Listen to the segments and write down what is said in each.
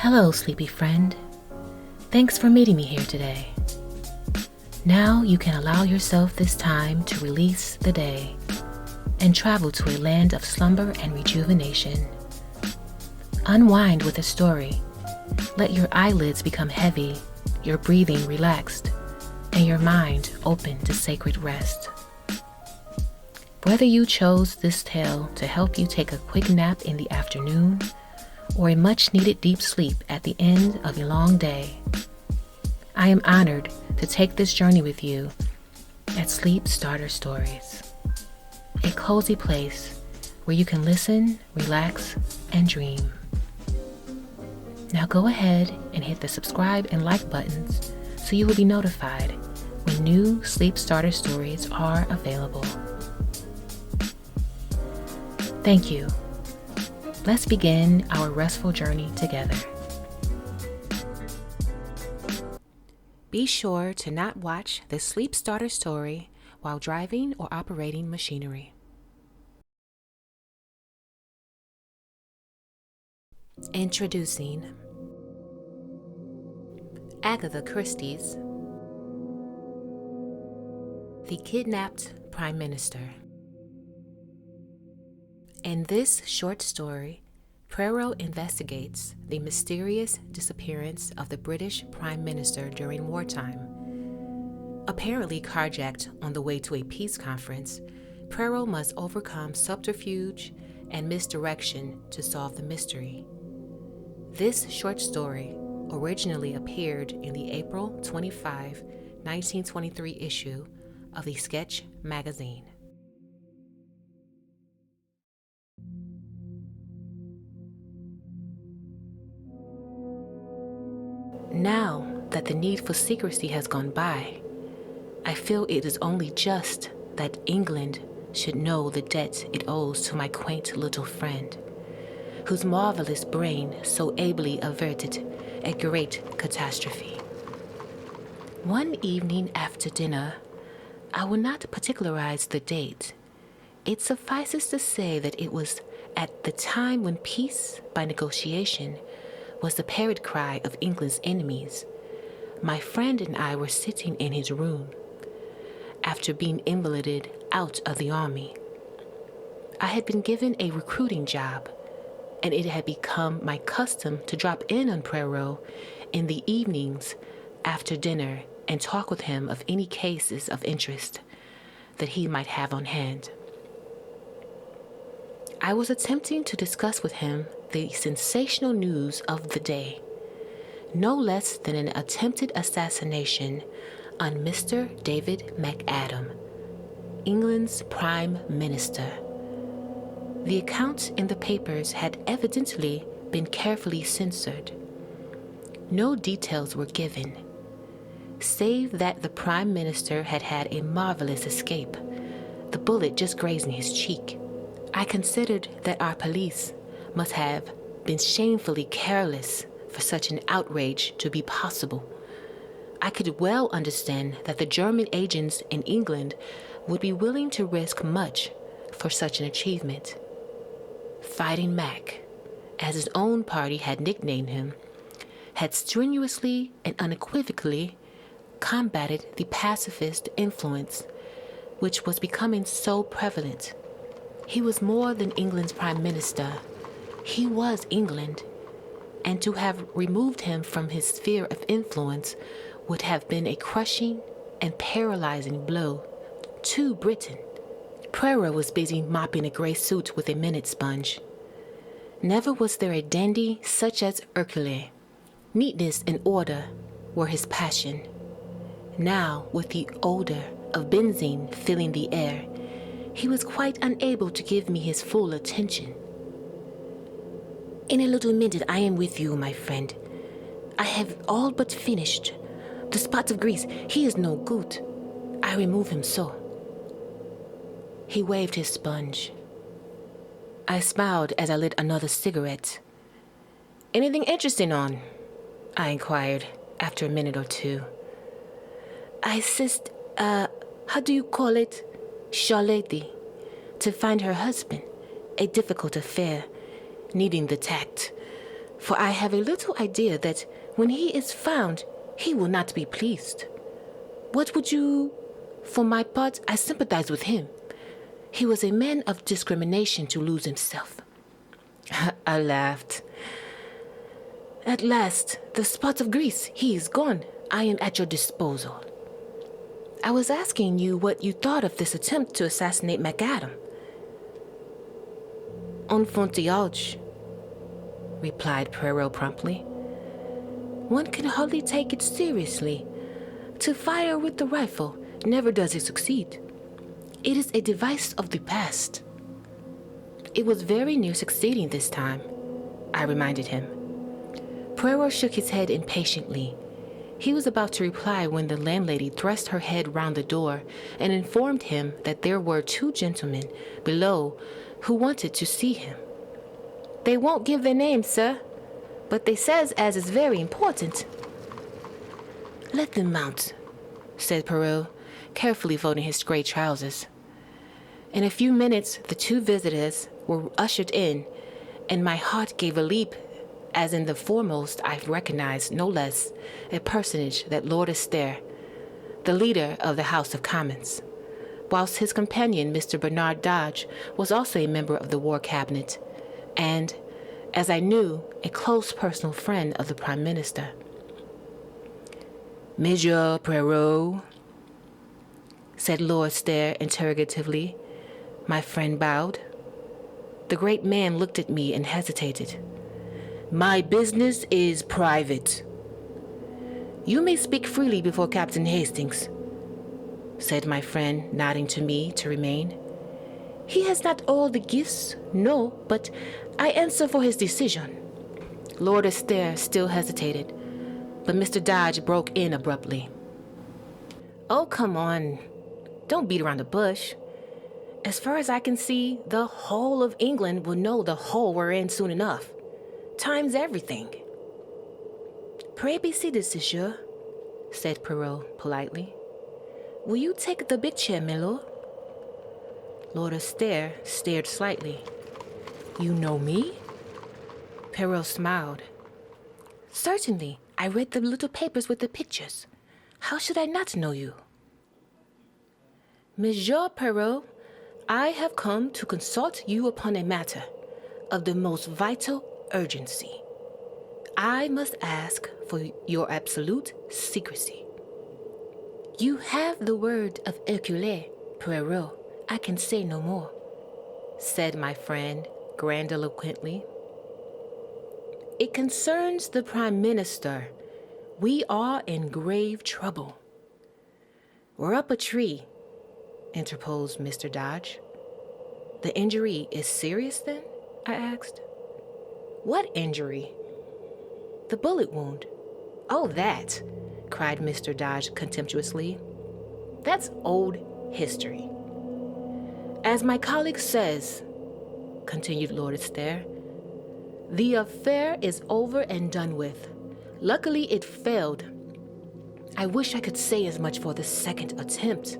Hello, sleepy friend. Thanks for meeting me here today. Now you can allow yourself this time to release the day and travel to a land of slumber and rejuvenation. Unwind with a story. Let your eyelids become heavy, your breathing relaxed, and your mind open to sacred rest. Whether you chose this tale to help you take a quick nap in the afternoon or a much-needed deep sleep at the end of a long day, I am honored to take this journey with you at Sleep Starter Stories, a cozy place where you can listen, relax, and dream. Now go ahead and hit the subscribe and like buttons so you will be notified when new Sleep Starter Stories are available. Thank you. Let's begin our restful journey together. Be sure to not watch the Sleep Starter story while driving or operating machinery. Introducing Agatha Christie's The Kidnapped Prime Minister. In this short story, Poirot investigates the mysterious disappearance of the British Prime Minister during wartime. Apparently carjacked on the way to a peace conference, Poirot must overcome subterfuge and misdirection to solve the mystery. This short story originally appeared in the April 25, 1923 issue of the Sketch magazine. Now that the need for secrecy has gone by, I feel it is only just that England should know the debt it owes to my quaint little friend, whose marvelous brain so ably averted a great catastrophe. One evening after dinner, I will not particularize the date. It suffices to say that it was at the time when peace by negotiation was the parrot cry of England's enemies. My friend and I were sitting in his room after being invalided out of the army. I had been given a recruiting job, and it had become my custom to drop in on Poirot in the evenings after dinner and talk with him of any cases of interest that he might have on hand. I was attempting to discuss with him the sensational news of the day, no less than an attempted assassination on Mr. David McAdam, England's Prime Minister. The account in the papers had evidently been carefully censored. No details were given, save that the Prime Minister had had a marvelous escape, the bullet just grazing his cheek. I considered that our police must have been shamefully careless for such an outrage to be possible. I could well understand that the German agents in England would be willing to risk much for such an achievement. Fighting Mac, as his own party had nicknamed him, had strenuously and unequivocally combated the pacifist influence which was becoming so prevalent. He was more than England's Prime Minister. He was England, and to have removed him from his sphere of influence would have been a crushing and paralyzing blow to Britain. Poirot was busy mopping a gray suit with a minute sponge. Never was there a dandy such as Hercule. Neatness and order were his passion. Now, with the odor of benzene filling the air, he was quite unable to give me his full attention. In a little minute I am with you, my friend. I have all but finished. The spot of grease, he is no good. I remove him so. He waved his sponge. I smiled as I lit another cigarette. Anything interesting on? I inquired after a minute or two. I assist, how do you call it? Charlotte, to find her husband, a difficult affair, needing the tact For I have a little idea that when he is found, he will not be pleased. What would you... For my part, I sympathize with him. He was a man of discrimination to lose himself. I laughed. At last, the spot of grease, he is gone. I am at your disposal. I was asking you what you thought of this attempt to assassinate MacAdam. Enfantillage, replied Poirot promptly. One can hardly take it seriously. To fire with the rifle, never does it succeed. It is a device of the past. It was very near succeeding this time, I reminded him. Poirot shook his head impatiently. He was about to reply when the landlady thrust her head round the door and informed him that there were 2 gentlemen below who wanted to see him. They won't give their names, sir, but they says as is very important. Let them mount, said Poirot, carefully folding his gray trousers. In a few minutes, the 2 visitors were ushered in, and my heart gave a leap, as in the foremost I recognized no less a personage than Lord Astor, the leader of the House of Commons, whilst his companion, Mr. Bernard Dodge, was also a member of the War Cabinet, and, as I knew, a close personal friend of the Prime Minister. Monsieur Poirot, said Lord Astor interrogatively. My friend bowed. The great man looked at me and hesitated. My business is private. You may speak freely before Captain Hastings, said my friend, nodding to me to remain. He has not all the gifts, no, but I answer for his decision. Lord Astor still hesitated, but Mr. Dodge broke in abruptly. Oh, come on. Don't beat around the bush. As far as I can see, the whole of England will know the hole we're in soon enough. Time's everything. Pray be seated, monsieur, said Poirot politely. Will you take the big chair, my lord? Lord Astor stared slightly. You know me? Poirot smiled. Certainly. I read the little papers with the pictures. How should I not know you? Monsieur Poirot, I have come to consult you upon a matter of the most vital urgency. I must ask for your absolute secrecy. You have the word of Hercule Poirot. I can say no more, said my friend grandiloquently. It concerns the Prime Minister. We are in grave trouble. We're up a tree, interposed Mr. Dodge. The injury is serious then? I asked. What injury? The bullet wound. Oh, that, cried Mr. Dodge contemptuously. That's old history. As my colleague says, continued Lord Astor, the affair is over and done with. Luckily, it failed. I wish I could say as much for the second attempt.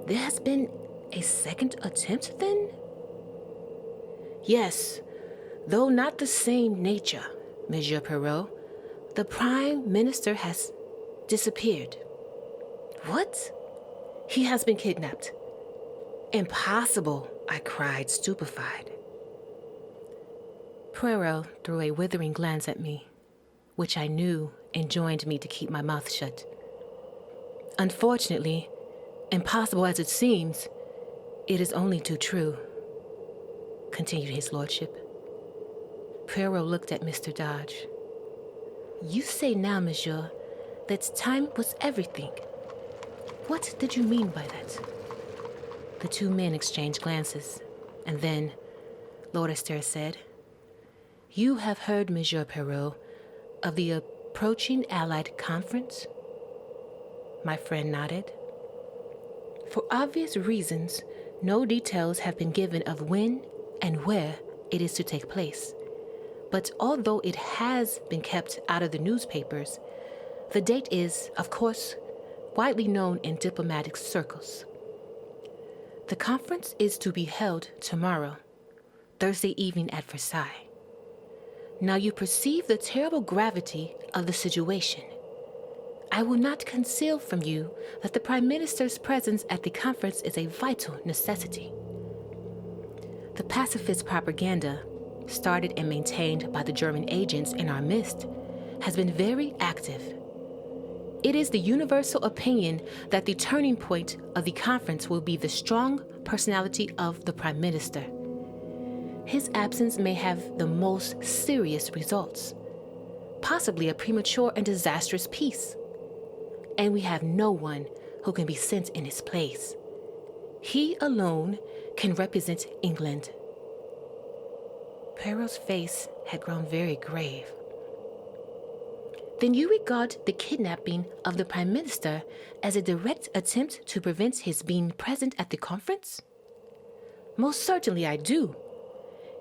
There has been a second attempt, then? Yes, though not the same nature, Monsieur Poirot. The Prime Minister has disappeared. What? He has been kidnapped. Impossible, I cried, stupefied. Poirot threw a withering glance at me, which I knew enjoined me to keep my mouth shut. Unfortunately, impossible as it seems, it is only too true, continued his lordship. Poirot looked at Mr. Dodge. You say now, monsieur, that time was everything. What did you mean by that? The 2 men exchanged glances, and then Lord Astor said, You have heard, Monsieur Poirot, of the approaching Allied conference? My friend nodded. For obvious reasons, no details have been given of when and where it is to take place. But although it has been kept out of the newspapers, the date is, of course, widely known in diplomatic circles. The conference is to be held tomorrow, Thursday evening at Versailles. Now you perceive the terrible gravity of the situation. I will not conceal from you that the Prime Minister's presence at the conference is a vital necessity. The pacifist propaganda, started and maintained by the German agents in our midst, has been very active. It is the universal opinion that the turning point of the conference will be the strong personality of the Prime Minister. His absence may have the most serious results, possibly a premature and disastrous peace. And we have no one who can be sent in his place. He alone can represent England. Poirot's face had grown very grave. Then you regard the kidnapping of the Prime Minister as a direct attempt to prevent his being present at the conference? Most certainly I do.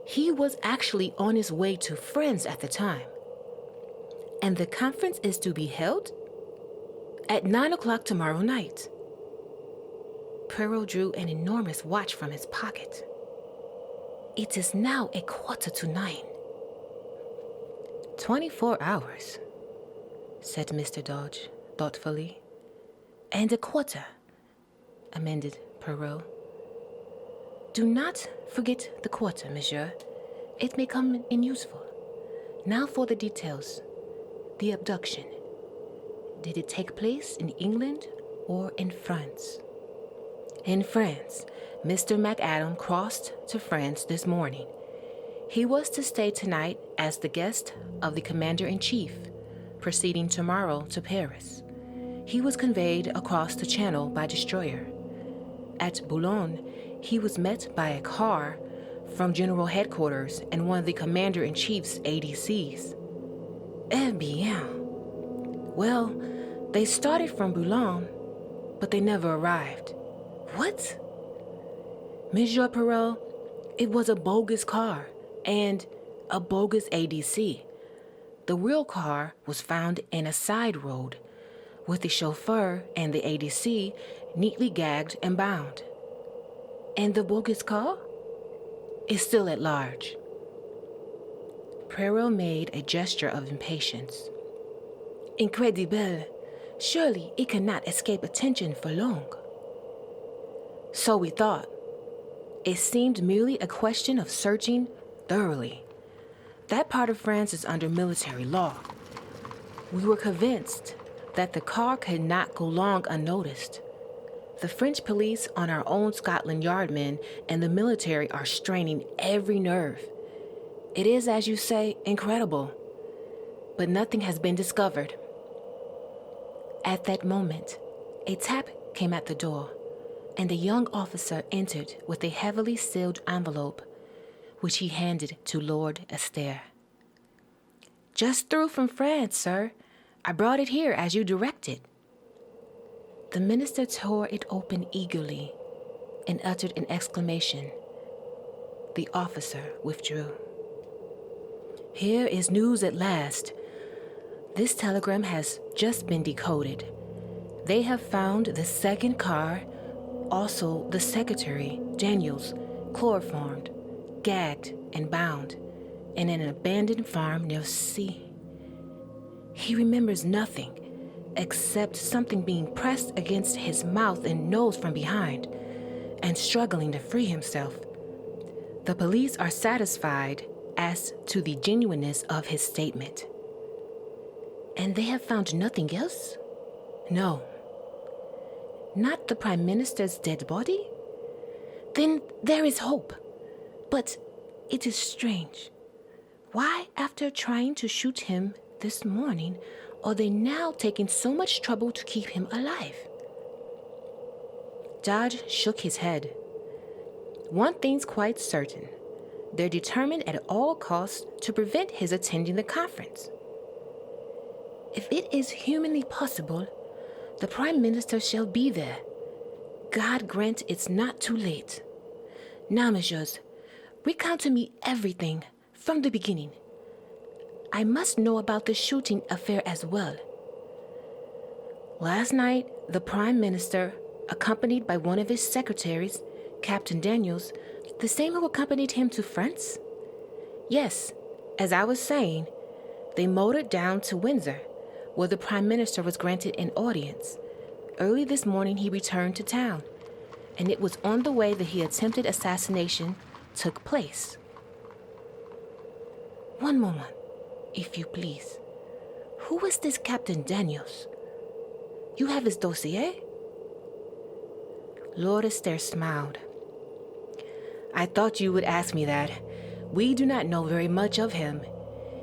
He was actually on his way to France at the time. And the conference is to be held at 9 o'clock tomorrow night. Poirot drew an enormous watch from his pocket. It is now 9:15. 24 hours, said Mr. Dodge thoughtfully. And a quarter, amended Poirot. Do not forget the quarter, monsieur. It may come in useful. Now for the details. The abduction. Did it take place in England or in France? In France. Mr. McAdam crossed to France this morning. He was to stay tonight as the guest of the Commander-in-Chief, proceeding tomorrow to Paris. He was conveyed across the Channel by destroyer. At Boulogne, he was met by a car from General Headquarters and one of the Commander-in-Chief's ADCs. Eh bien. Well, they started from Boulogne, but they never arrived. What? Monsieur Poirot, it was a bogus car and a bogus ADC. The real car was found in a side road, with the chauffeur and the ADC neatly gagged and bound. And the bogus car is still at large. Poirot made a gesture of impatience. Incredible. Surely it cannot escape attention for long. So we thought. It seemed merely a question of searching thoroughly. That part of France is under military law. We were convinced that the car could not go long unnoticed. The French police on our own Scotland Yard men and the military are straining every nerve. It is, as you say, incredible. But nothing has been discovered. At that moment, a tap came at the door, and a young officer entered with a heavily sealed envelope, which he handed to Lord Astaire. Just through from France, sir. I brought it here as you directed. The minister tore it open eagerly and uttered an exclamation. The officer withdrew. Here is news at last. This telegram has just been decoded. They have found the second car, also the secretary, Daniels, chloroformed, gagged and bound, in an abandoned farm near C. He remembers nothing except something being pressed against his mouth and nose from behind and struggling to free himself. The police are satisfied as to the genuineness of his statement. And they have found nothing else? No. Not the Prime Minister's dead body? Then there is hope. But it is strange. Why, after trying to shoot him this morning, are they now taking so much trouble to keep him alive? Dodge shook his head. One thing's quite certain. They're determined at all costs to prevent his attending the conference. If it is humanly possible, the Prime Minister shall be there. God grant it's not too late. Now, messieurs, recount to me everything from the beginning. I must know about the shooting affair as well. Last night, the Prime Minister, accompanied by one of his secretaries, Captain Daniels, the same who accompanied him to France? Yes, As I was saying, they motored down to Windsor, where the Prime Minister was granted an audience. Early this morning, he returned to town, and it was on the way that the attempted assassination took place. One moment, if you please. Who is this Captain Daniels? You have his dossier? Lord Astaire smiled. I thought you would ask me that. We do not know very much of him.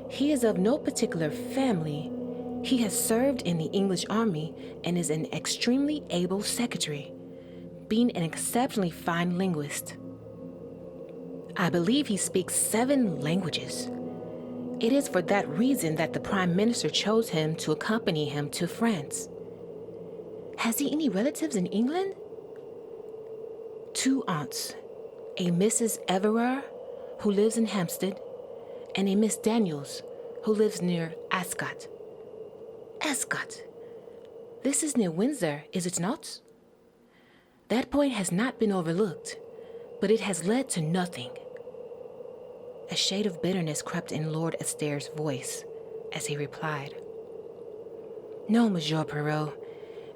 He is of no particular family. He has served in the English army and is an extremely able secretary, being an exceptionally fine linguist. I believe he speaks 7 languages. It is for that reason that the Prime Minister chose him to accompany him to France. Has he any relatives in England? 2 aunts, a Mrs. Everard, who lives in Hampstead, and a Miss Daniels, who lives near Ascot. Ascot? This is near Windsor, is it not? That point has not been overlooked, but it has led to nothing. A shade of bitterness crept in Lord Astaire's voice as he replied. No, Monsieur Poirot.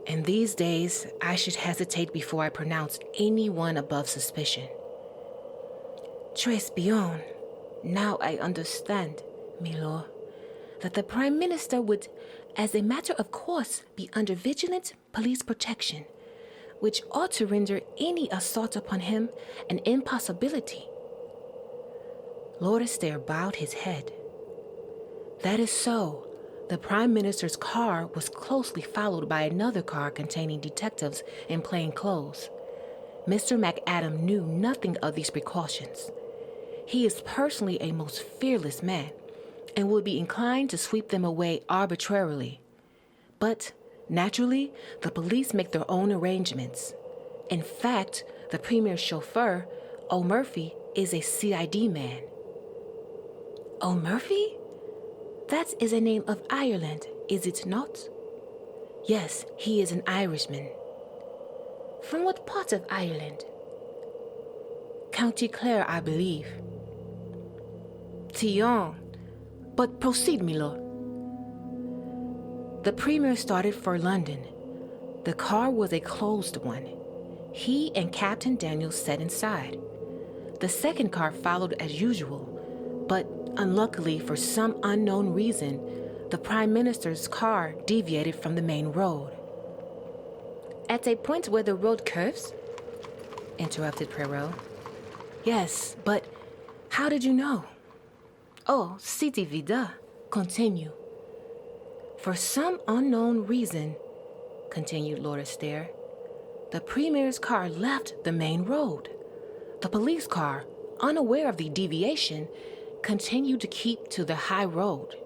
In these days, I should hesitate before I pronounce anyone above suspicion. Tres bien. Now I understand, milord, that the Prime Minister would, as a matter of course, be under vigilant police protection, which ought to render any assault upon him an impossibility. Lord Astaire bowed his head. That is so. The Prime Minister's car was closely followed by another car containing detectives in plain clothes. Mr. McAdam knew nothing of these precautions. He is personally a most fearless man and would be inclined to sweep them away arbitrarily. But, naturally, the police make their own arrangements. In fact, the Premier's chauffeur, O'Murphy, is a CID man. O'Murphy? That is a name of Ireland, is it not? Yes, he is an Irishman. From what part of Ireland? County Clare, I believe. Tillon. But proceed, milord. The Premier started for London. The car was a closed one. He and Captain Daniels sat inside. The second car followed as usual, but unluckily, for some unknown reason, the Prime Minister's car deviated from the main road. At a point where the road curves? Interrupted Poirot. Yes, but how did you know? Oh, c'est évident. Continue. For some unknown reason, continued Lord Astaire, the Premier's car left the main road. The police car, unaware of the deviation, continued to keep to the high road.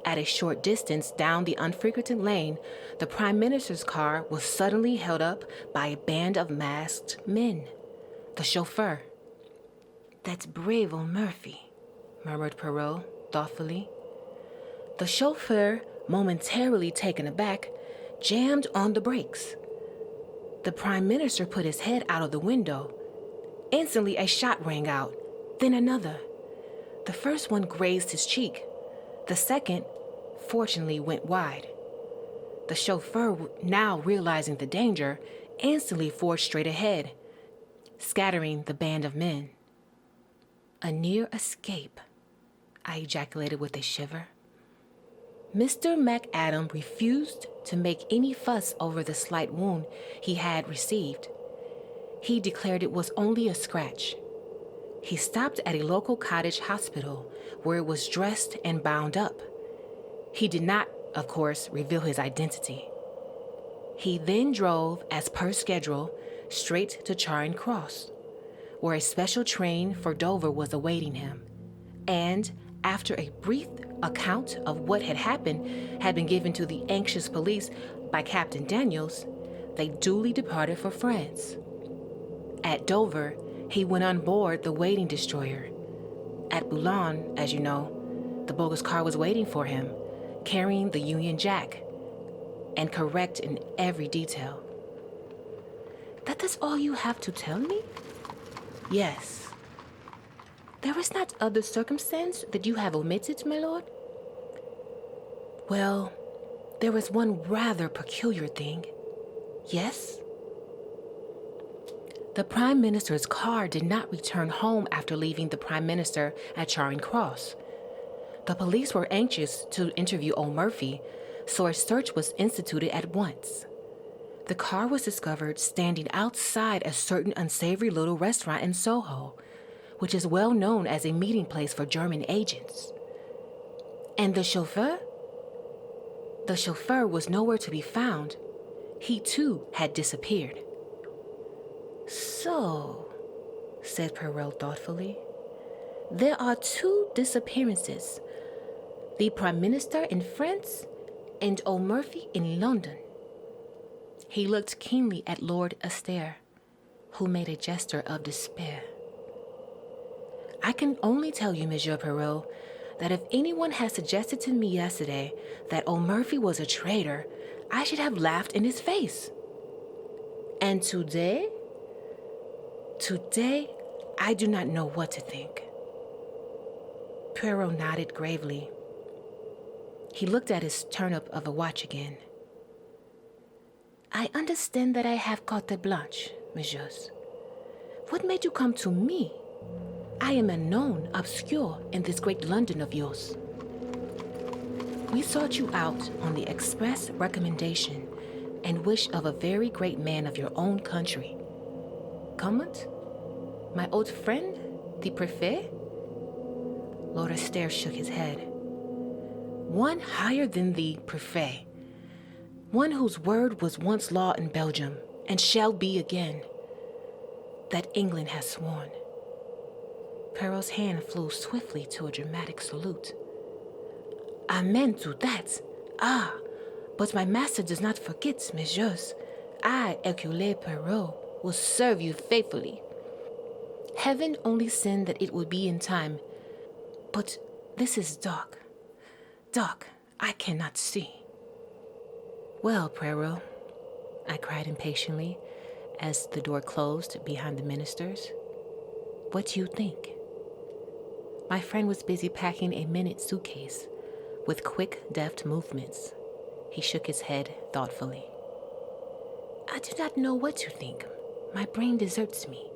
At a short distance down the unfrequented lane, the Prime Minister's car was suddenly held up by a band of masked men. The chauffeur. That's brave O'Murphy, murmured Poirot thoughtfully. The chauffeur, momentarily taken aback, jammed on the brakes. The Prime Minister put his head out of the window. Instantly a shot rang out, then another. The first one grazed his cheek. The second, fortunately, went wide. The chauffeur, now realizing the danger, instantly forged straight ahead, scattering the band of men. A near escape, I ejaculated with a shiver. Mr. McAdam refused to make any fuss over the slight wound he had received. He declared it was only a scratch. He stopped at a local cottage hospital where it was dressed and bound up. He did not, of course, reveal his identity. He then drove, as per schedule, straight to Charing Cross, where a special train for Dover was awaiting him, and, after a brief account of what had happened had been given to the anxious police by Captain Daniels, they duly departed for France. At Dover, he went on board the waiting destroyer. At Boulogne, as you know, the bogus car was waiting for him, carrying the Union Jack, and correct in every detail. That is all you have to tell me? Yes. There is not other circumstance that you have omitted, my lord? Well, there is one rather peculiar thing. Yes? The Prime Minister's car did not return home after leaving the Prime Minister at Charing Cross. The police were anxious to interview O'Murphy, so a search was instituted at once. The car was discovered standing outside a certain unsavory little restaurant in Soho, which is well known as a meeting place for German agents. And the chauffeur? The chauffeur was nowhere to be found. He too had disappeared. So, said Poirot thoughtfully, there are two disappearances. The Prime Minister in France and O'Murphy in London. He looked keenly at Lord Astere, who made a gesture of despair. I can only tell you, Monsieur Poirot, that if anyone had suggested to me yesterday that O'Murphy was a traitor, I should have laughed in his face. And today, I do not know what to think. Poirot nodded gravely. He looked at his turnip of a watch again. I understand that I have carte blanche, messieurs. What made you come to me? I am unknown, obscure in this great London of yours. We sought you out on the express recommendation and wish of a very great man of your own country. Comment? My old friend, the Prefet? Lord Astere shook his head. One higher than the Prefet. One whose word was once law in Belgium and shall be again. That England has sworn. Poirot's hand flew swiftly to a dramatic salute. Amen to that. Ah, but my master does not forget, messieurs. I, Hercule Poirot, will serve you faithfully. Heaven only send that it will be in time. But this is dark. Dark, I cannot see. Well, Poirot, I cried impatiently as the door closed behind the ministers. What do you think? My friend was busy packing a minute suitcase with quick, deft movements. He shook his head thoughtfully. I do not know what to think. My brain deserts me.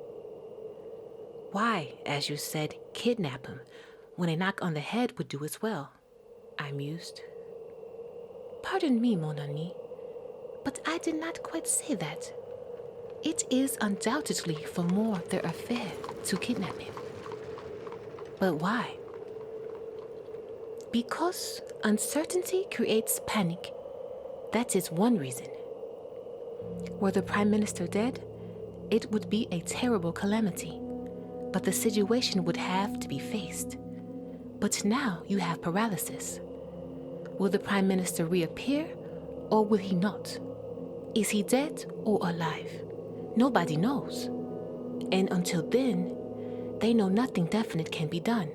Why, as you said, kidnap him when a knock on the head would do as well? I mused. Pardon me, mon ami, but I did not quite say that. It is undoubtedly for more their affair to kidnap him. But why? Because uncertainty creates panic. That is one reason. Were the Prime Minister dead, it would be a terrible calamity, but the situation would have to be faced. But now you have paralysis. Will the Prime Minister reappear, or will he not? Is he dead or alive? Nobody knows. And until then, they know nothing definite can be done.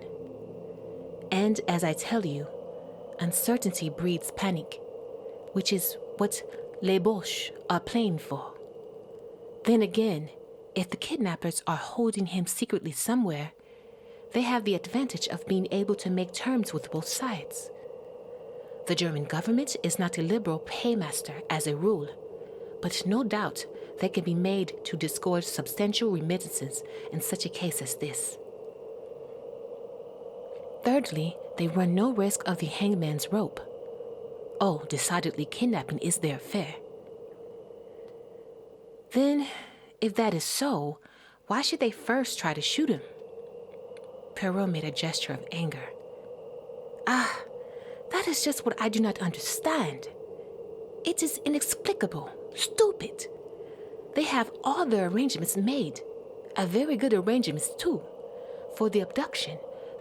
And as I tell you, uncertainty breeds panic, which is what les Boches are playing for. Then again, if the kidnappers are holding him secretly somewhere, they have the advantage of being able to make terms with both sides. The German government is not a liberal paymaster as a rule, but no doubt they can be made to disgorge substantial remittances in such a case as this. Thirdly, they run no risk of the hangman's rope. Oh, decidedly kidnapping is their affair. Then, if that is so, why should they first try to shoot him? Poirot made a gesture of anger. Ah, that is just what I do not understand. It is inexplicable, stupid. They have all their arrangements made, a very good arrangements too, for the abduction,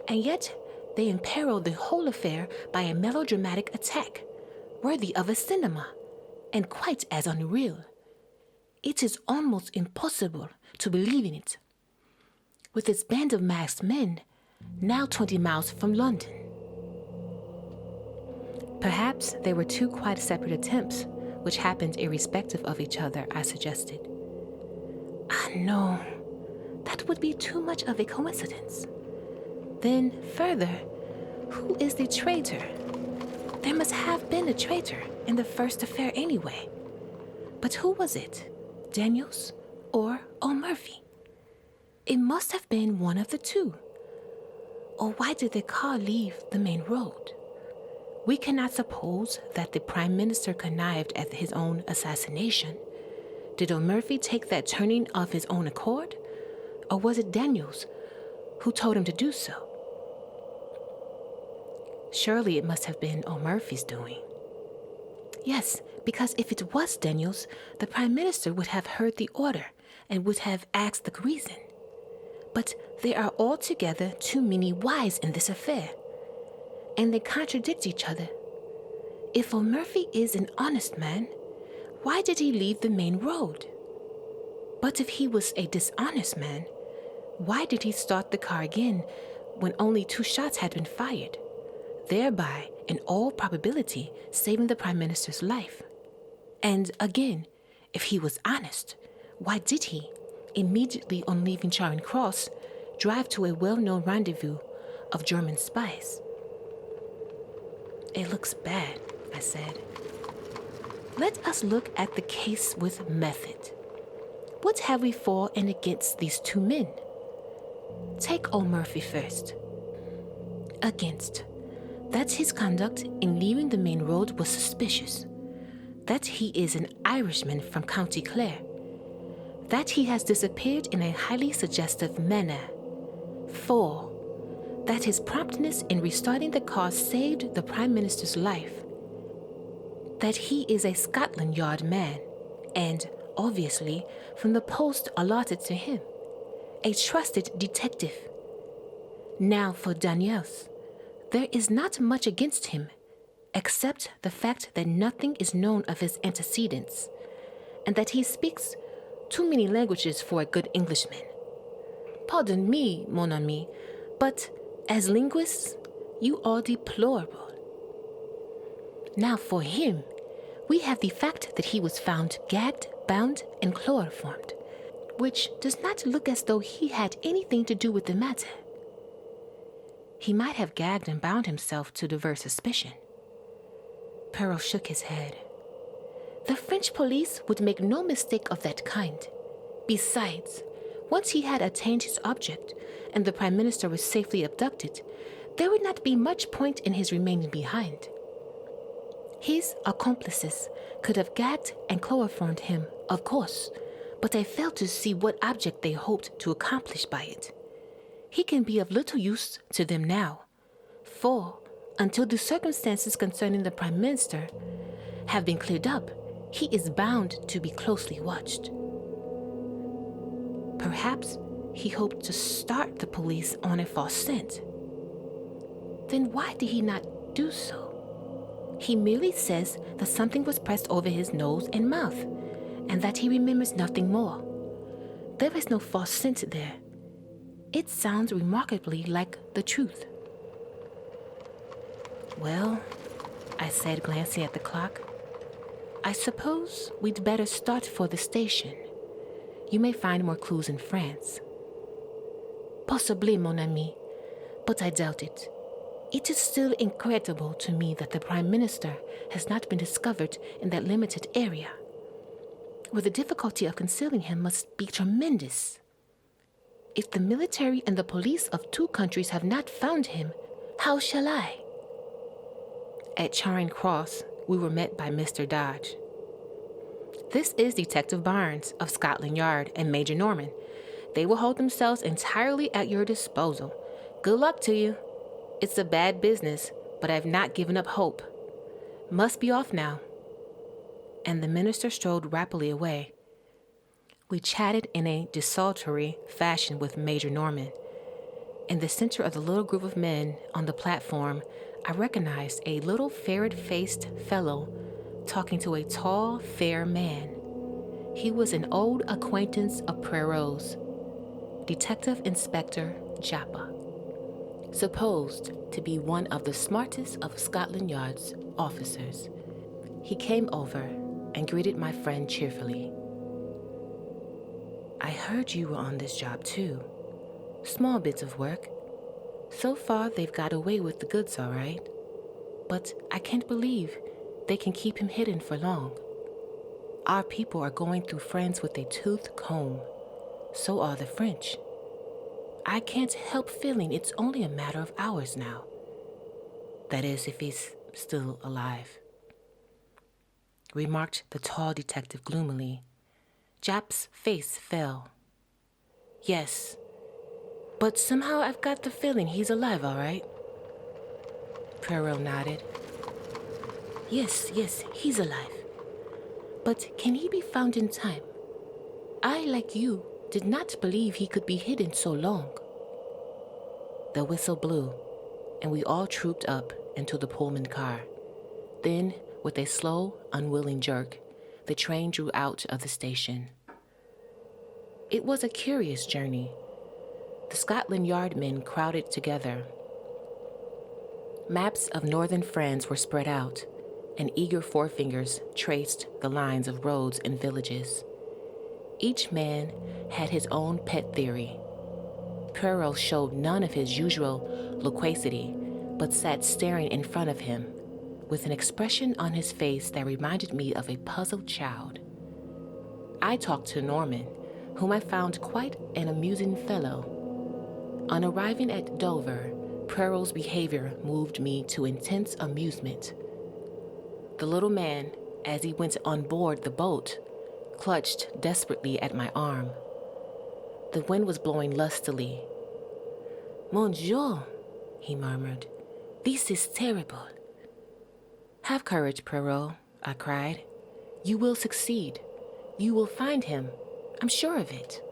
and yet they imperil the whole affair by a melodramatic attack, worthy of a cinema, and quite as unreal. It is almost impossible to believe in it. With its band of masked men, now 20 miles from London. Perhaps they were two quite separate attempts, which happened irrespective of each other, I suggested. Ah, no, that would be too much of a coincidence. Then, further, who is the traitor? There must have been a traitor in the first affair anyway. But who was it? Daniels or O'Murphy? It must have been one of the two. Or why did the car leave the main road? We cannot suppose that the Prime Minister connived at his own assassination. Did O'Murphy take that turning of his own accord? Or was it Daniels who told him to do so? Surely it must have been O'Murphy's doing. Yes, because if it was Daniels, the Prime Minister would have heard the order and would have asked the reason. But there are altogether too many whys in this affair, and they contradict each other. If O'Murphy is an honest man, why did he leave the main road? But if he was a dishonest man, why did he start the car again when only 2 shots had been fired, thereby, in all probability, saving the Prime Minister's life? And again, if he was honest, why did he, immediately on leaving Charing Cross, drive to a well-known rendezvous of German spies? It looks bad, I said. Let us look at the case with method. What have we for and against these 2 men? Take O'Murphy first. Against. That his conduct in leaving the main road was suspicious. That he is an Irishman from County Clare. That he has disappeared in a highly suggestive manner. 4. That his promptness in restarting the car saved the Prime Minister's life. That he is a Scotland Yard man, and, obviously, from the post allotted to him, a trusted detective. Now for Daniels. There is not much against him, except the fact that nothing is known of his antecedents, and that he speaks too many languages for a good Englishman. Pardon me, mon ami, but as linguists, you are deplorable. Now for him, we have the fact that he was found gagged, bound, and chloroformed, which does not look as though he had anything to do with the matter. He might have gagged and bound himself to divert suspicion. Poirot shook his head. The French police would make no mistake of that kind. Besides, once he had attained his object and the Prime Minister was safely abducted, there would not be much point in his remaining behind. His accomplices could have gagged and chloroformed him, of course, but I failed to see what object they hoped to accomplish by it. He can be of little use to them now, for until the circumstances concerning the Prime Minister have been cleared up, he is bound to be closely watched. Perhaps he hoped to start the police on a false scent. Then why did he not do so? He merely says that something was pressed over his nose and mouth, and that he remembers nothing more. There is no false scent there. It sounds remarkably like the truth. Well, I said, glancing at the clock, I suppose we'd better start for the station. You may find more clues in France. Possibly, mon ami, but I doubt it. It is still incredible to me that the Prime Minister has not been discovered in that limited area, where the difficulty of concealing him must be tremendous. If the military and the police of 2 countries have not found him, how shall I? At Charing Cross, we were met by Mr. Dodge. This is Detective Barnes of Scotland Yard and Major Norman. They will hold themselves entirely at your disposal. Good luck to you. It's a bad business, but I've not given up hope. Must be off now. And the minister strode rapidly away. We chatted in a desultory fashion with Major Norman. In the center of the little group of men on the platform, I recognized a little ferret-faced fellow talking to a tall, fair man. He was an old acquaintance of Poirot's, Detective Inspector Joppa, supposed to be one of the smartest of Scotland Yard's officers. He came over and greeted my friend cheerfully. I heard you were on this job too. Small bits of work. So far, they've got away with the goods, all right. But I can't believe they can keep him hidden for long. Our people are going through friends with a tooth comb. So are the French. I can't help feeling it's only a matter of hours now. That is, if he's still alive, remarked the tall detective gloomily. Jap's face fell. Yes, but somehow I've got the feeling he's alive, all right. Poirot nodded. Yes, he's alive. But can he be found in time? I, like you, did not believe he could be hidden so long. The whistle blew, and we all trooped up into the Pullman car. Then, with a slow, unwilling jerk, the train drew out of the station. It was a curious journey. The Scotland Yard men crowded together. Maps of northern France were spread out, and eager forefingers traced the lines of roads and villages. Each man had his own pet theory. Poirot showed none of his usual loquacity, but sat staring in front of him, with an expression on his face that reminded me of a puzzled child. I talked to Norman, whom I found quite an amusing fellow. On arriving at Dover, Poirot's behavior moved me to intense amusement. The little man, as he went on board the boat, clutched desperately at my arm. The wind was blowing lustily. Mon Dieu, he murmured. This is terrible. Have courage, Poirot, I cried. You will succeed. You will find him. I'm sure of it.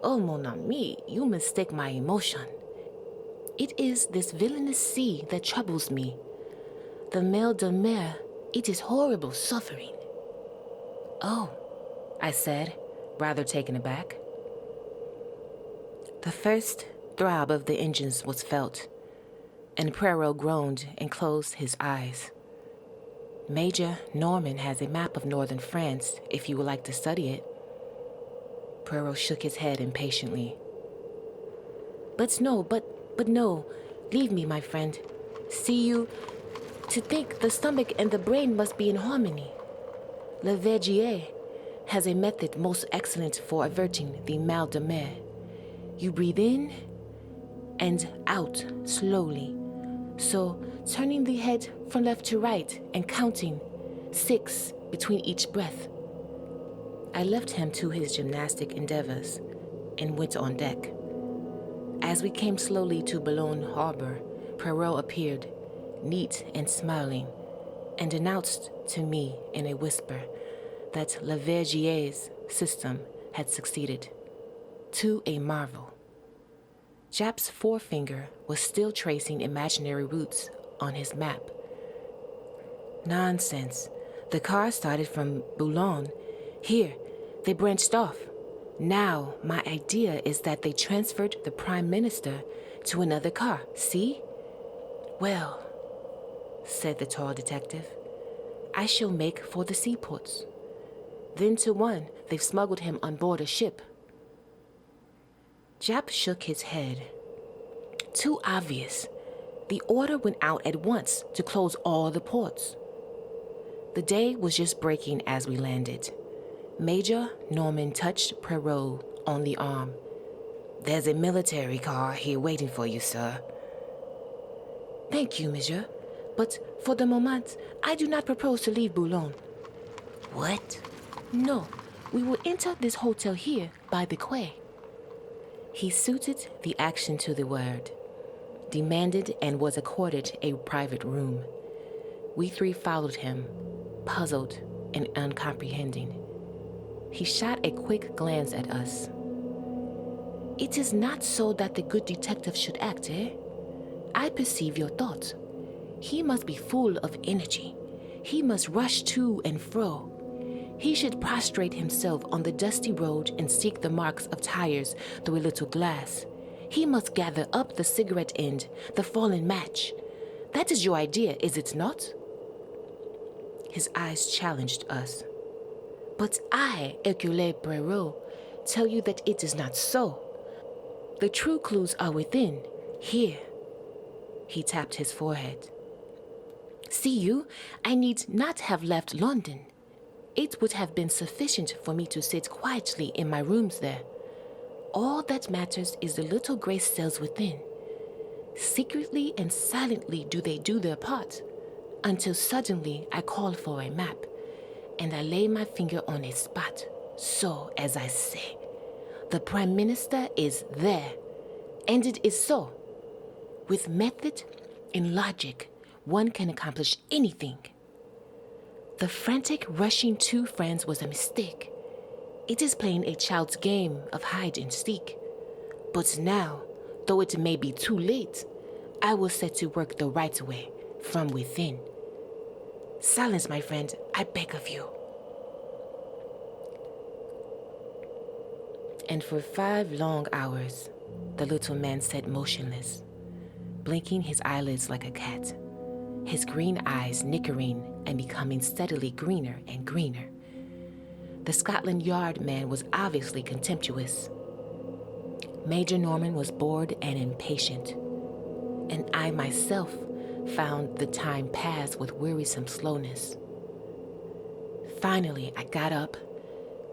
Oh, mon ami, you mistake my emotion. It is this villainous sea that troubles me. The mal de mer, it is horrible suffering. Oh, I said, rather taken aback. The first throb of the engines was felt, and Poirot groaned and closed his eyes. Major Norman has a map of northern France, if you would like to study it. Poirot shook his head impatiently. But no, leave me, my friend. See you, to think the stomach and the brain must be in harmony. Le Vergier has a method most excellent for averting the mal de mer. You breathe in and out slowly, so turning the head from left to right and counting 6 between each breath. I left him to his gymnastic endeavors and went on deck. As we came slowly to Boulogne Harbor, Poirot appeared, neat and smiling, and announced to me in a whisper that Le Vergier's system had succeeded. To a marvel. Jap's forefinger was still tracing imaginary routes on his map. Nonsense. The car started from Boulogne. Here, they branched off. Now, my idea is that they transferred the Prime Minister to another car. See? Well, said the tall detective, I shall make for the seaports. Then to one, they've smuggled him on board a ship. Jap shook his head. Too obvious. The order went out at once to close all the ports. The day was just breaking as we landed. Major Norman touched Poirot on the arm. There's a military car here waiting for you, sir. Thank you, monsieur. But for the moment, I do not propose to leave Boulogne. What? No, we will enter this hotel here by the quay. He suited the action to the word, demanded and was accorded a private room. We 3 followed him, puzzled and uncomprehending. He shot a quick glance at us. It is not so that the good detective should act, eh? I perceive your thoughts. He must be full of energy. He must rush to and fro. He should prostrate himself on the dusty road and seek the marks of tires through a little glass. He must gather up the cigarette end, the fallen match. That is your idea, is it not? His eyes challenged us. But I, Hercule Poirot, tell you that it is not so. The true clues are within. Here, he tapped his forehead. See you, I need not have left London. It would have been sufficient for me to sit quietly in my rooms there. All that matters is the little gray cells within. Secretly and silently do they do their part, until suddenly I call for a map, and I lay my finger on a spot. So, as I say, the Prime Minister is there, and it is so. With method and logic, one can accomplish anything. The frantic rushing to France was a mistake. It is playing a child's game of hide and seek. But now, though it may be too late, I will set to work the right way, from within. Silence, my friend, I beg of you. And for 5 long hours, the little man sat motionless, blinking his eyelids like a cat, his green eyes nickering and becoming steadily greener and greener. The Scotland Yard man was obviously contemptuous. Major Norman was bored and impatient, and I myself found the time pass with wearisome slowness. Finally, I got up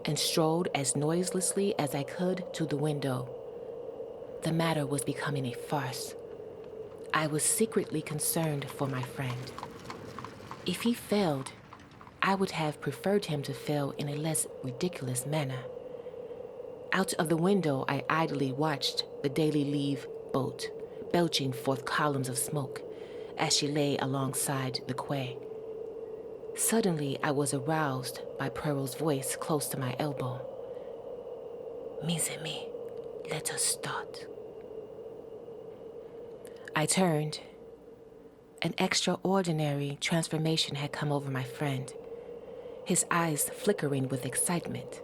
and strolled as noiselessly as I could to the window. The matter was becoming a farce. I was secretly concerned for my friend. If he failed, I would have preferred him to fail in a less ridiculous manner. Out of the window, I idly watched the Daily Leave boat, belching forth columns of smoke, as she lay alongside the quay. Suddenly, I was aroused by Poirot's voice close to my elbow. Mes amis, let us start. I turned. An extraordinary transformation had come over my friend, his eyes flickering with excitement.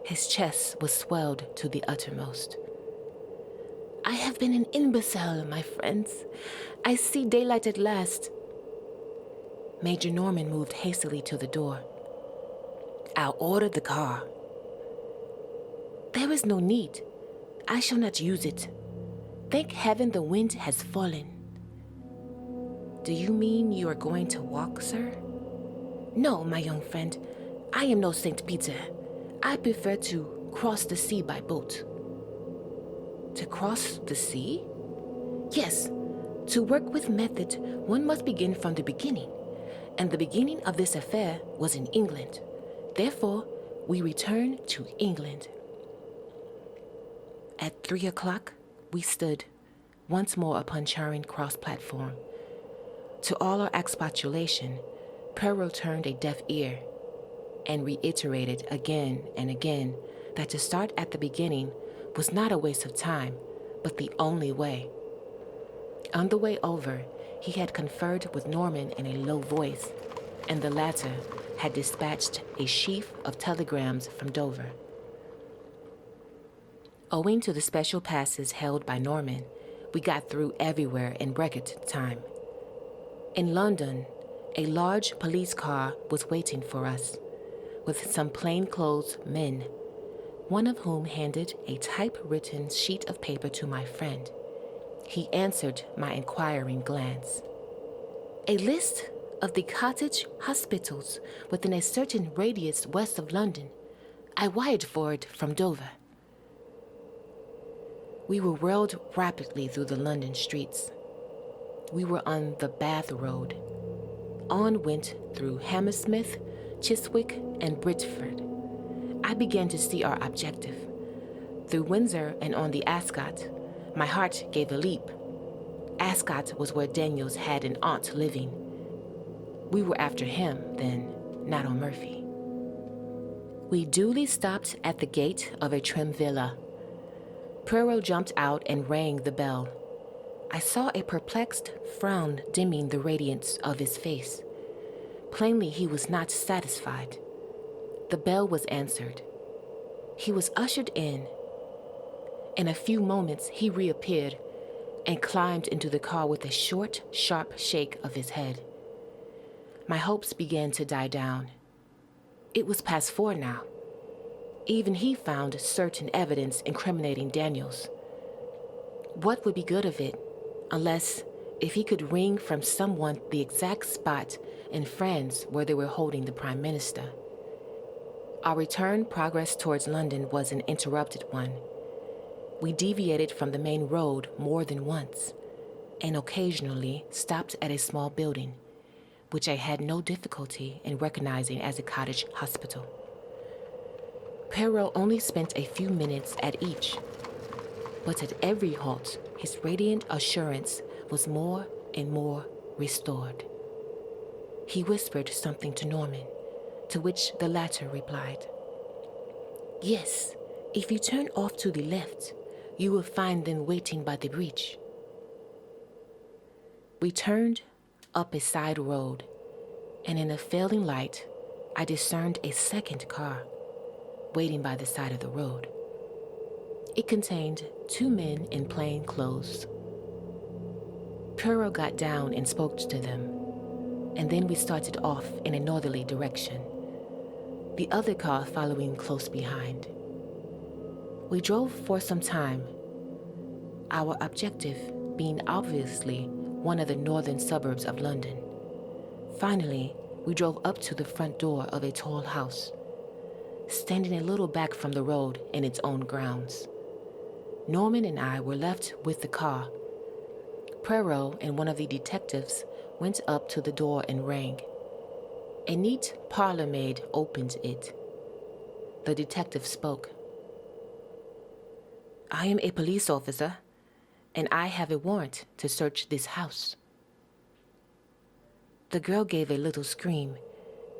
His chest was swelled to the uttermost. I have been an imbecile, my friends. I see daylight at last. Major Norman moved hastily to the door. I'll order the car. There is no need. I shall not use it. Thank heaven the wind has fallen. Do you mean you are going to walk, sir? No, my young friend. I am no Saint Peter. I prefer to cross the sea by boat. To cross the sea? Yes. To work with method, one must begin from the beginning. And the beginning of this affair was in England. Therefore, we return to England. At 3 o'clock, we stood once more upon Charing Cross platform. To all our expostulation, Poirot turned a deaf ear and reiterated again and again that to start at the beginning was not a waste of time, but the only way. On the way over, he had conferred with Norman in a low voice, and the latter had dispatched a sheaf of telegrams from Dover. Owing to the special passes held by Norman, we got through everywhere in record time. In London, a large police car was waiting for us, with some plainclothes men, one of whom handed a typewritten sheet of paper to my friend. He answered my inquiring glance. A list of the cottage hospitals within a certain radius west of London. I wired for it from Dover. We were whirled rapidly through the London streets. We were on the Bath Road. On went through Hammersmith, Chiswick, and Bridgeford. I began to see our objective. Through Windsor and on the Ascot, my heart gave a leap. Ascot was where Daniels had an aunt living. We were after him, then, not on Murphy. We duly stopped at the gate of a trim villa. Poirot jumped out and rang the bell. I saw a perplexed frown dimming the radiance of his face. Plainly, he was not satisfied. The bell was answered. He was ushered in. In a few moments, he reappeared and climbed into the car with a short, sharp shake of his head. My hopes began to die down. It was past 4 now. Even he found certain evidence incriminating Daniels. What would be good of it unless if he could wring from someone the exact spot in France where they were holding the Prime Minister. Our return progress towards London was an interrupted one. We deviated from the main road more than once, and occasionally stopped at a small building, which I had no difficulty in recognizing as a cottage hospital. Poirot only spent a few minutes at each, but at every halt, his radiant assurance was more and more restored. He whispered something to Norman, to which the latter replied, "Yes, if you turn off to the left, you will find them waiting by the bridge." We turned up a side road, and in a failing light, I discerned a second car waiting by the side of the road. It contained 2 men in plain clothes. Poirot got down and spoke to them, and then we started off in a northerly direction, the other car following close behind. We drove for some time, our objective being obviously one of the northern suburbs of London. Finally, we drove up to the front door of a tall house, standing a little back from the road in its own grounds. Norman and I were left with the car. Poirot and one of the detectives went up to the door and rang. A neat parlor maid opened it. The detective spoke. "I am a police officer, and I have a warrant to search this house." The girl gave a little scream,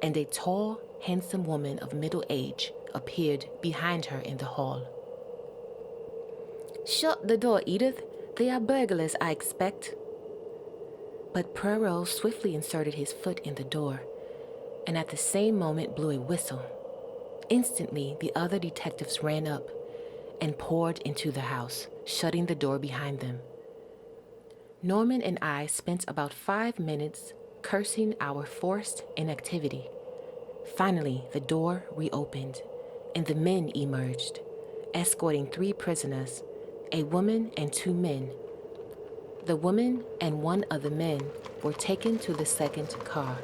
and a tall, handsome woman of middle age appeared behind her in the hall. "Shut the door, Edith. They are burglars, I expect." But Poirot swiftly inserted his foot in the door, and at the same moment blew a whistle. Instantly, the other detectives ran up and poured into the house, shutting the door behind them. Norman and I spent about 5 minutes cursing our forced inactivity. Finally, the door reopened, and the men emerged, escorting 3 prisoners, a woman and 2 men. The woman and one of the men were taken to the second car.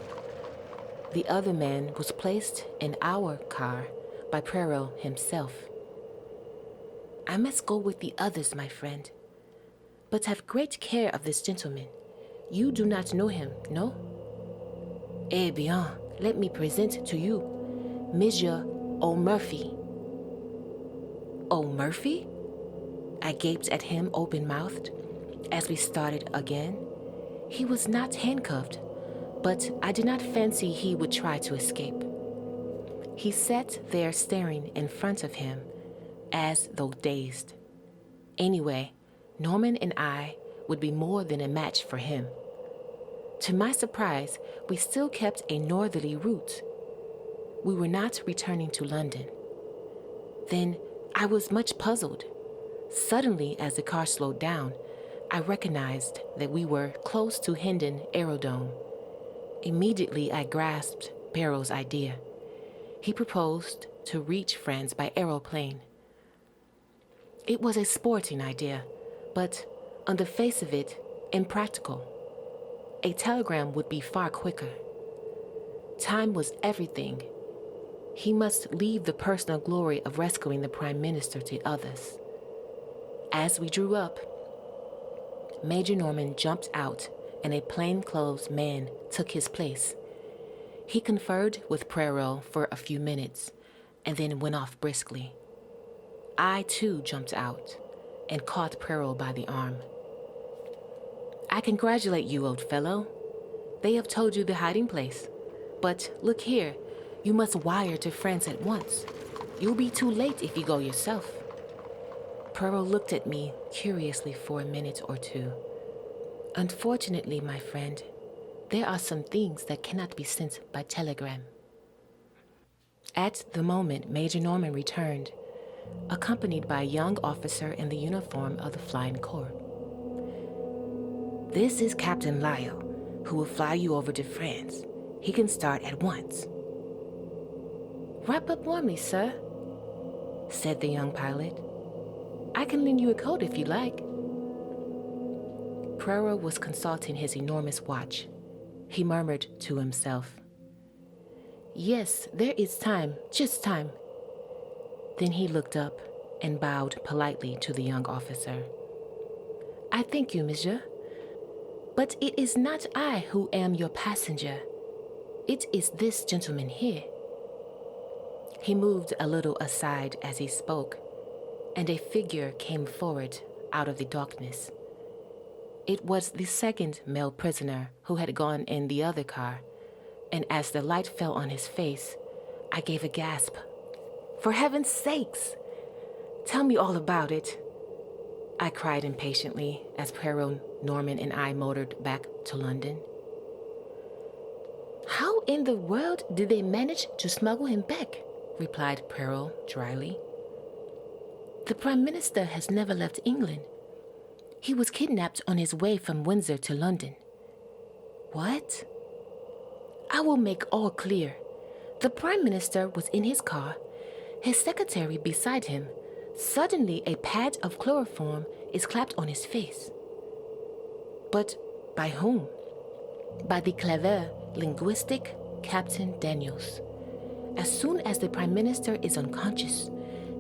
The other man was placed in our car by Poirot himself. "I must go with the others, my friend. But have great care of this gentleman. You do not know him, no? Eh bien, let me present to you Monsieur O'Murphy." "O'Murphy?" I gaped at him open-mouthed as we started again. He was not handcuffed, but I did not fancy he would try to escape. He sat there staring in front of him as though dazed. Anyway, Norman and I would be more than a match for him. To my surprise, we still kept a northerly route. We were not returning to London. Then I was much puzzled. Suddenly, as the car slowed down, I recognized that we were close to Hendon Aerodrome. Immediately, I grasped Poirot's idea. He proposed to reach France by aeroplane. It was a sporting idea, but on the face of it, impractical. A telegram would be far quicker. Time was everything. He must leave the personal glory of rescuing the Prime Minister to others. As we drew up, Major Norman jumped out and a plainclothes man took his place. He conferred with Poirot for a few minutes and then went off briskly. I, too, jumped out and caught Poirot by the arm. "I congratulate you, old fellow. They have told you the hiding place. But look here, you must wire to France at once. You'll be too late if you go yourself." Poirot looked at me curiously for a minute or two. "Unfortunately, my friend, there are some things that cannot be sent by telegram." At the moment, Major Norman returned, accompanied by a young officer in the uniform of the Flying Corps. "This is Captain Lyle, who will fly you over to France. He can start at once." "Wrap up warmly, sir," said the young pilot. "I can lend you a coat if you like." Poirot was consulting his enormous watch. He murmured to himself, "Yes, there is time, just time." Then he looked up and bowed politely to the young officer. "I thank you, monsieur, but it is not I who am your passenger. It is this gentleman here." He moved a little aside as he spoke, and a figure came forward out of the darkness. It was the second male prisoner who had gone in the other car, and as the light fell on his face, I gave a gasp. "For heaven's sakes, tell me all about it," I cried impatiently as Poirot, Norman, and I motored back to London. "How in the world did they manage to smuggle him back?" replied Poirot dryly. "The Prime Minister has never left England. He was kidnapped on his way from Windsor to London." "What?" "I will make all clear. The Prime Minister was in his car, his secretary beside him. Suddenly, a pad of chloroform is clapped on his face." "But by whom?" "By the clever, linguistic Captain Daniels. As soon as the Prime Minister is unconscious,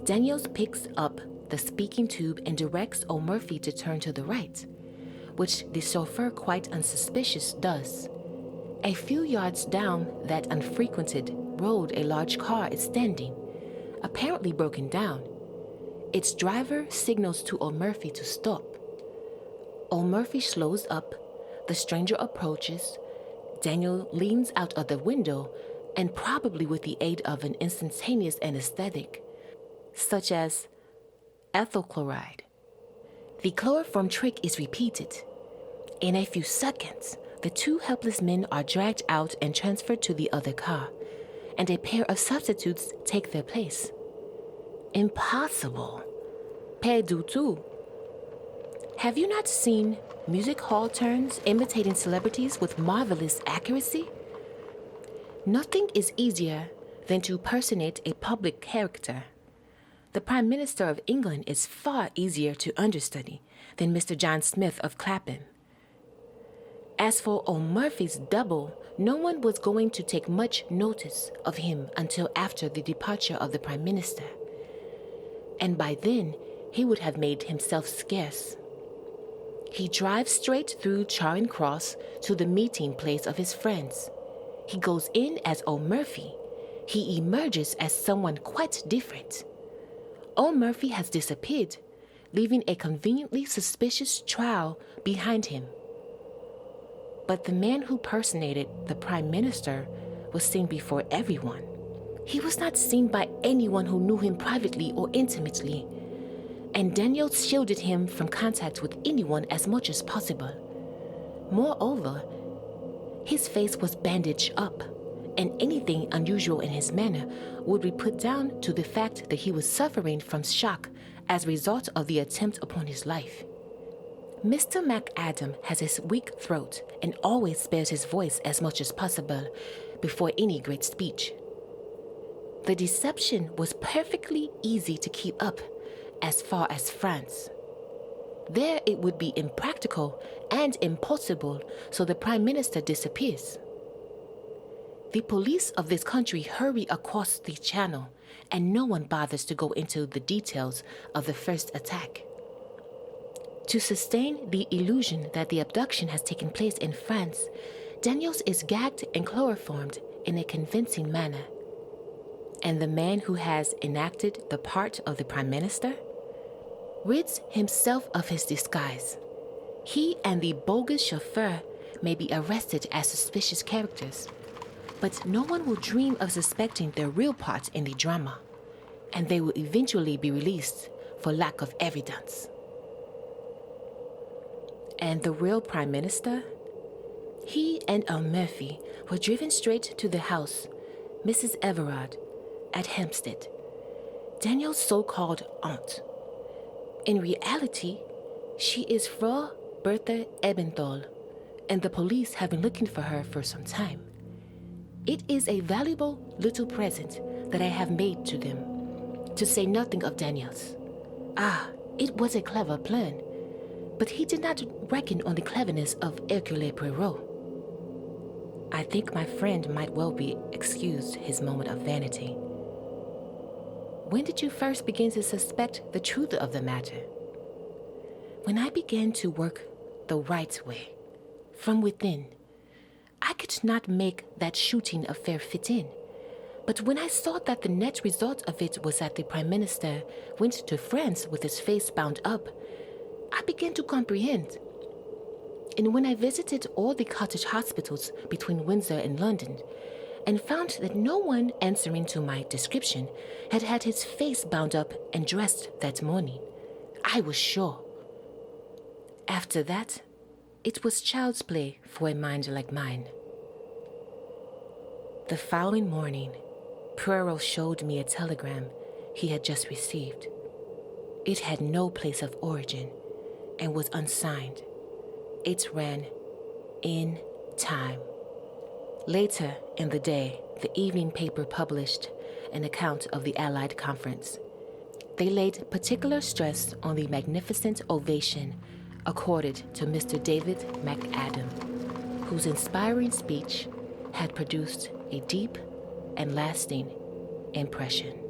Daniels picks up the speaking tube and directs O'Murphy to turn to the right, which the chauffeur, quite unsuspicious, does. A few yards down that unfrequented road a large car is standing, apparently broken down. Its driver signals to O'Murphy to stop. O'Murphy slows up, the stranger approaches, Daniel leans out of the window, and probably with the aid of an instantaneous anesthetic, such as ethyl chloride, the chloroform trick is repeated. In a few seconds, the two helpless men are dragged out and transferred to the other car, and a pair of substitutes take their place." "Impossible. Pas du tout. Have you not seen music hall turns imitating celebrities with marvelous accuracy? Nothing is easier than to personate a public character. The Prime Minister of England is far easier to understudy than Mr. John Smith of Clapham. As for O'Murphy's double, no one was going to take much notice of him until after the departure of the Prime Minister, and by then he would have made himself scarce. He drives straight through Charing Cross to the meeting place of his friends. He goes in as O'Murphy. He emerges as someone quite different. O'Murphy has disappeared, leaving a conveniently suspicious trail behind him. But the man who personated the Prime Minister was seen before everyone. He was not seen by anyone who knew him privately or intimately, and Daniel shielded him from contact with anyone as much as possible. Moreover, his face was bandaged up, and anything unusual in his manner would be put down to the fact that he was suffering from shock as a result of the attempt upon his life. Mr. MacAdam has a weak throat and always spares his voice as much as possible before any great speech. The deception was perfectly easy to keep up as far as France. There it would be impractical and impossible, so the Prime Minister disappears. The police of this country hurry across the channel, and no one bothers to go into the details of the first attack. To sustain the illusion that the abduction has taken place in France, Daniels is gagged and chloroformed in a convincing manner. And the man who has enacted the part of the Prime Minister rids himself of his disguise. He and the bogus chauffeur may be arrested as suspicious characters, but no one will dream of suspecting their real part in the drama, and they will eventually be released for lack of evidence. And the real Prime Minister? He and O'Murphy were driven straight to the house, Mrs. Everard, at Hampstead, Daniel's so-called aunt. In reality, she is Frau Bertha Ebenthal, and the police have been looking for her for some time. It is a valuable little present that I have made to them, to say nothing of Daniel's. Ah, it was a clever plan, but he did not reckon on the cleverness of Hercule Poirot. I think my friend might well be excused his moment of vanity. When did you first begin to suspect the truth of the matter? When I began to work the right way, from within, I could not make that shooting affair fit in. But when I saw that the net result of it was that the Prime Minister went to France with his face bound up, I began to comprehend. And when I visited all the cottage hospitals between Windsor and London, and found that no one answering to my description had had his face bound up and dressed that morning, I was sure. After that, it was child's play for a mind like mine. The following morning, Poirot showed me a telegram he had just received. It had no place of origin and was unsigned. It ran, "In time." Later in the day, the evening paper published an account of the Allied conference. They laid particular stress on the magnificent ovation accorded to Mr. David McAdam, whose inspiring speech had produced a deep and lasting impression.